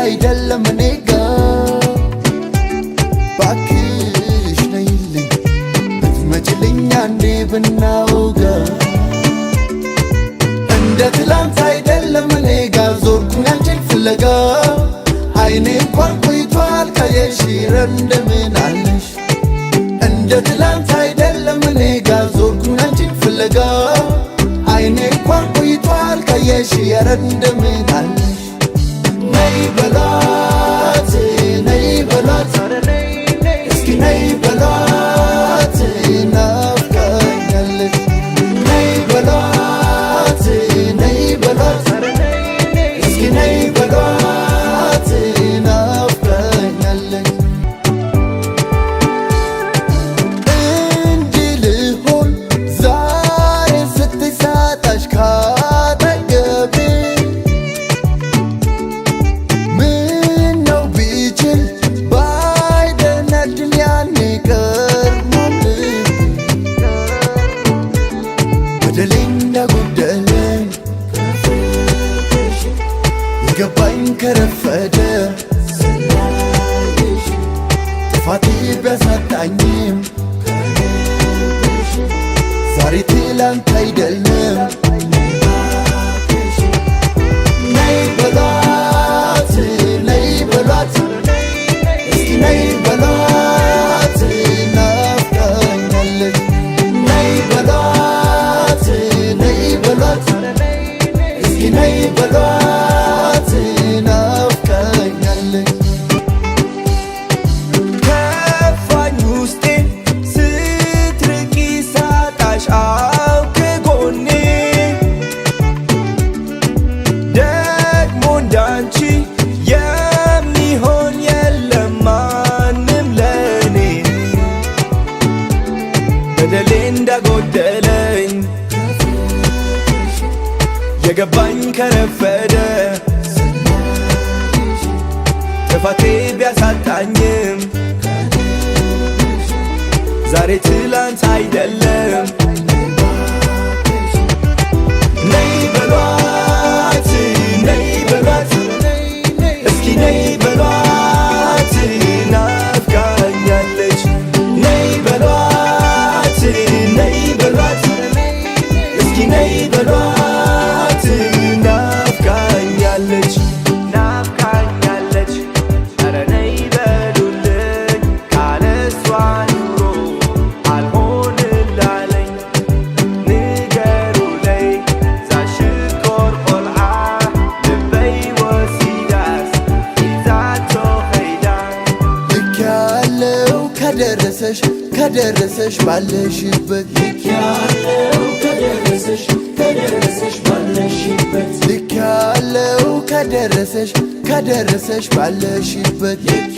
አይደለም እኔ ጋር ባክሽ ነይልኝ ብትመጪልኝ አንዴ ብናወጋ እንደ ትላንት አይደለም እኔ ጋር ዞርኩኝ አንቺን ፍለጋ አይኔ እንኳን ቆይቷል ካየሽ እንደምን አለሽ እንደ ትላንት አይደለም እኔ ጋር ዞርኩኝ አንቺን ፍለጋ አይኔ እንኳን ቆይቷል ካየሽ እንደምን አለሽ ነይ በሏት ነይ በሏት እስኪ ነይ በሏት ናፍቃኛለች ነይ በሏት ነይ በሏት እስኪ ነይ በሏት ናፍቃኛለች እንዲህ ልሆን ዛሬ ስትሳጣሽ ካጠገቤ ምነው ቢችል ባይደነድን ያኔ ቀድሞልኝ በደሌ እንዳጎደለኝ የገባኝ ከረፈደ ጥፋቴ ቢያሳጣኝም ዛሬ ትላንት አይደለም ነይ በሏት ነይ በሏት እስኪ ነይ በሏት ናፍቃኛለች ነይ በሏት ነይ በሏት እስኪ ነይ በሏት ናፍቃኛለች ከፋኝ ውስጤ ስትርቂ ሳጣሽ አውቅ ጎኔ ደግሞ እንዳንቺ የሚሆን የለም ማንም ለኔ በደሌ እንዳጎደለኝ የገባኝ ከረፈደ ጥፋቴ ቢያሳጣኝም ዛሬ ትላንት አይደለም ነይ በሏት ነይ በሏት እስኪ ነይ በሏት ናፍቃኛለች ነይ በሏት ነይ በሏት እስኪ ነይ በሏት ናፍቃኛለች ናፍቃኛለች ኧረ ነይ በሉልኝ ካለሷ ኑሮ አልሆንላለኝ ንገሩለይ ዛሽኮር ቆልዓ ልበይ ወሲዳስ ይዛቶ ኸይዳ ልክ ያለው ከደረሰሽ ባለሽበት ልክ ያለው ከደረሰሽ ባለሽበት ልክ ያለው ከደረሰሽ ባለሽበት ልክ